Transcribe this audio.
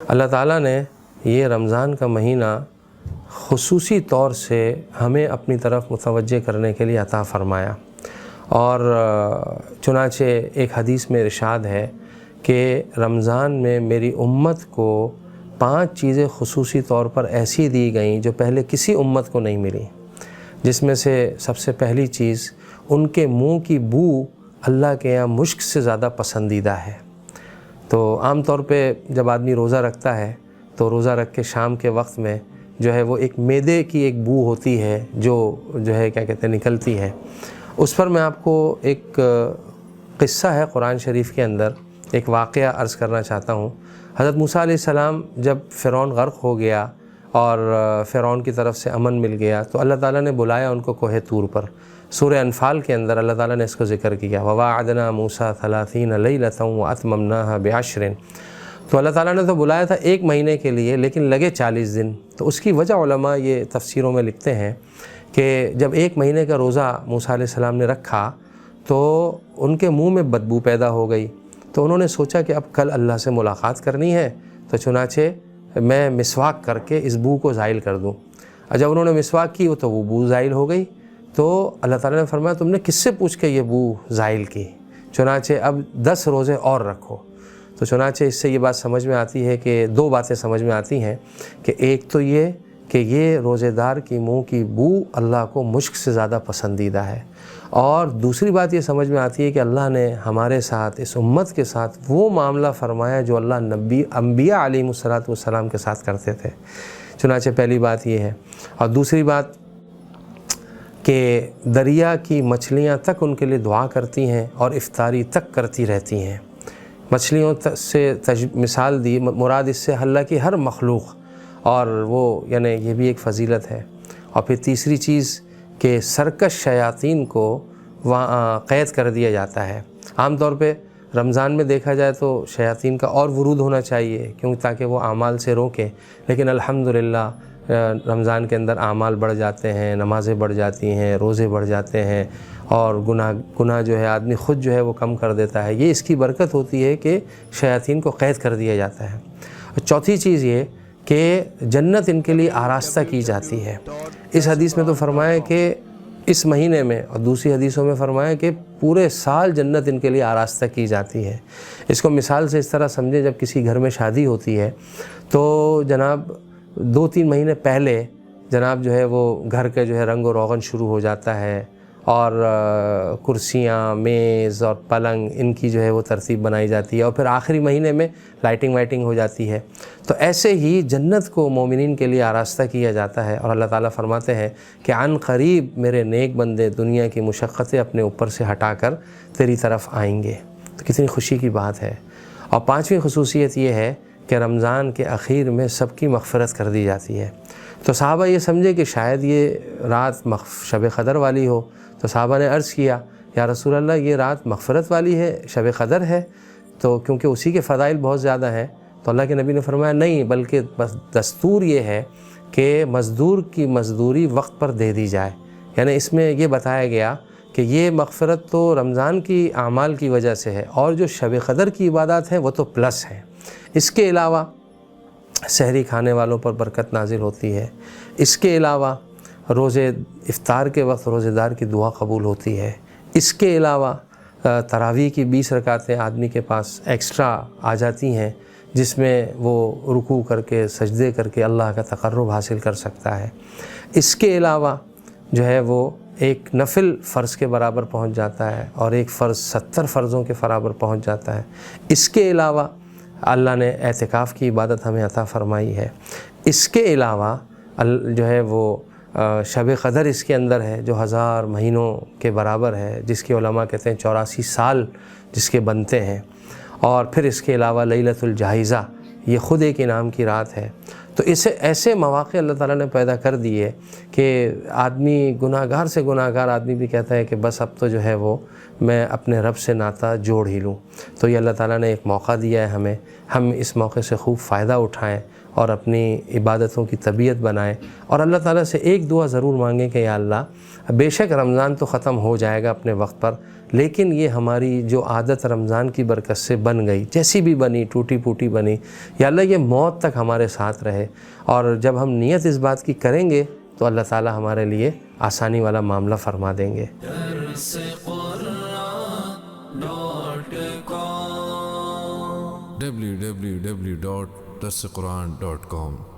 اللہ تعالیٰ نے یہ رمضان کا مہینہ خصوصی طور سے ہمیں اپنی طرف متوجہ کرنے کے لیے عطا فرمایا، اور چنانچہ ایک حدیث میں ارشاد ہے کہ رمضان میں میری امت کو 5 چیزیں خصوصی طور پر ایسی دی گئیں جو پہلے کسی امت کو نہیں ملی، جس میں سے سب سے پہلی چیز ان کے منہ کی بو اللہ کے یہاں مشک سے زیادہ پسندیدہ ہے۔ تو عام طور پہ جب آدمی روزہ رکھتا ہے تو روزہ رکھ کے شام کے وقت میں جو ہے وہ ایک میدے کی ایک بو ہوتی ہے جو ہے کیا کہتے ہیں نکلتی ہے۔ اس پر میں آپ کو ایک قصہ ہے قرآن شریف کے اندر، ایک واقعہ عرض کرنا چاہتا ہوں۔ حضرت موسیٰ علیہ السلام جب فرعون غرق ہو گیا اور فرعون کی طرف سے امن مل گیا تو اللہ تعالیٰ نے بلایا ان کو کوہ طور پر۔ سورہ انفال کے اندر اللہ تعالیٰ نے اس کو ذکر کیا، وَوَاعَدْنَا مُوسَىٰ 30 لَيْلَةً وَأَتْمَمْنَاهَا بِعَشْرٍ۔ تو اللہ تعالیٰ نے تو بلایا تھا 1 مہینے کے لیے، لیکن لگے 40 دن۔ تو اس کی وجہ علماء یہ تفسیروں میں لکھتے ہیں کہ جب 1 مہینے کا روزہ موسیٰ علیہ السلام نے رکھا تو ان کے منہ میں بدبو پیدا ہو گئی، تو انہوں نے سوچا کہ اب کل اللہ سے ملاقات کرنی ہے، تو چنانچہ میں مسواک کر کے اس بو کو زائل کر دوں۔ اور جب انہوں نے مسواک کی تو وہ بو زائل ہو گئی، تو اللہ تعالیٰ نے فرمایا تم نے کس سے پوچھ کے یہ بو زائل کی؟ چنانچہ اب 10 روزے اور رکھو۔ تو چنانچہ اس سے یہ بات سمجھ میں آتی ہے کہ 2 باتیں سمجھ میں آتی ہیں کہ ایک تو یہ کہ یہ روزے دار کی منہ کی بو اللہ کو مشک سے زیادہ پسندیدہ ہے، اور دوسری بات یہ سمجھ میں آتی ہے کہ اللہ نے ہمارے ساتھ اس امت کے ساتھ وہ معاملہ فرمایا جو اللہ انبیاء علیہم السلام کے ساتھ کرتے تھے۔ چنانچہ پہلی بات یہ ہے، اور دوسری بات کہ دریا کی مچھلیاں تک ان کے لیے دعا کرتی ہیں اور افطاری تک کرتی رہتی ہیں۔ مچھلیوں سے مثال دی، مراد اس سے اللہ کی ہر مخلوق، اور وہ یعنی یہ بھی ایک فضیلت ہے۔ اور پھر تیسری چیز کہ سرکش شیاطین کو وہاں قید کر دیا جاتا ہے۔ عام طور پہ رمضان میں دیکھا جائے تو شیاطین کا اور ورود ہونا چاہیے کیونکہ تاکہ وہ اعمال سے روکیں، لیکن الحمدللہ رمضان کے اندر اعمال بڑھ جاتے ہیں، نمازیں بڑھ جاتی ہیں، روزے بڑھ جاتے ہیں، اور گناہ جو ہے آدمی خود جو ہے وہ کم کر دیتا ہے۔ یہ اس کی برکت ہوتی ہے کہ شیاطین کو قید کر دیا جاتا ہے۔ اور چوتھی چیز یہ کہ جنت ان کے لیے آراستہ کی جاتی ہے۔ اس حدیث میں تو فرمایا کہ اس مہینے میں، اور دوسری حدیثوں میں فرمایا کہ پورے سال جنت ان کے لیے آراستہ کی جاتی ہے۔ اس کو مثال سے اس طرح سمجھیں، جب کسی گھر میں شادی ہوتی ہے تو جناب 2-3 مہینے پہلے جناب جو ہے وہ گھر کے جو ہے رنگ و روغن شروع ہو جاتا ہے، اور کرسیاں، میز اور پلنگ ان کی جو ہے وہ ترتیب بنائی جاتی ہے، اور پھر آخری مہینے میں لائٹنگ وائٹنگ ہو جاتی ہے۔ تو ایسے ہی جنت کو مومنین کے لیے آراستہ کیا جاتا ہے، اور اللہ تعالیٰ فرماتے ہیں کہ عن قریب میرے نیک بندے دنیا کی مشقتیں اپنے اوپر سے ہٹا کر تیری طرف آئیں گے۔ تو کتنی خوشی کی بات ہے۔ اور 5ویں خصوصیت یہ ہے کہ رمضان کے اخیر میں سب کی مغفرت کر دی جاتی ہے۔ تو صحابہ یہ سمجھے کہ شاید یہ رات شب قدر والی ہو، تو صحابہ نے عرض کیا یا رسول اللہ یہ رات مغفرت والی ہے، شب قدر ہے، تو کیونکہ اسی کے فضائل بہت زیادہ ہیں۔ تو اللہ کے نبی نے فرمایا نہیں، بلکہ بس دستور یہ ہے کہ مزدور کی مزدوری وقت پر دے دی جائے۔ یعنی اس میں یہ بتایا گیا کہ یہ مغفرت تو رمضان کی اعمال کی وجہ سے ہے، اور جو شب قدر کی عبادات ہیں وہ تو پلس ہیں۔ اس کے علاوہ سحری کھانے والوں پر برکت نازل ہوتی ہے۔ اس کے علاوہ روزے افطار کے وقت روزے دار کی دعا قبول ہوتی ہے۔ اس کے علاوہ تراویح کی 20 رکعتیں آدمی کے پاس ایکسٹرا آ جاتی ہیں، جس میں وہ رکوع کر کے سجدے کر کے اللہ کا تقرب حاصل کر سکتا ہے۔ اس کے علاوہ جو ہے وہ ایک نفل فرض کے برابر پہنچ جاتا ہے، اور ایک فرض 70 فرضوں کے برابر پہنچ جاتا ہے۔ اس کے علاوہ اللہ نے اعتکاف کی عبادت ہمیں عطا فرمائی ہے۔ اس کے علاوہ جو ہے وہ شب قدر اس کے اندر ہے جو 1000 مہینوں کے برابر ہے، جس کے علماء کہتے ہیں 84 سال جس کے بنتے ہیں۔ اور پھر اس کے علاوہ لیلۃ الجائزہ، یہ خود ایک انعام کی رات ہے۔ تو ایسے مواقع اللہ تعالیٰ نے پیدا کر دیے کہ آدمی گناہ گار سے گناہ گار آدمی بھی کہتا ہے کہ بس اب تو جو ہے وہ میں اپنے رب سے ناطہ جوڑ ہی لوں۔ تو یہ اللہ تعالیٰ نے ایک موقع دیا ہے ہمیں، ہم اس موقع سے خوب فائدہ اٹھائیں اور اپنی عبادتوں کی طبیعت بنائیں، اور اللہ تعالیٰ سے ایک دعا ضرور مانگیں کہ یا اللہ بے شک رمضان تو ختم ہو جائے گا اپنے وقت پر، لیکن یہ ہماری جو عادت رمضان کی برکت سے بن گئی، جیسی بھی بنی، ٹوٹی پھوٹی بنی، یا اللہ یہ موت تک ہمارے ساتھ رہے، اور جب ہم نیت اس بات کی کریں گے تو اللہ تعالی ہمارے لیے آسانی والا معاملہ فرما دیں گے۔ www.darsequran.com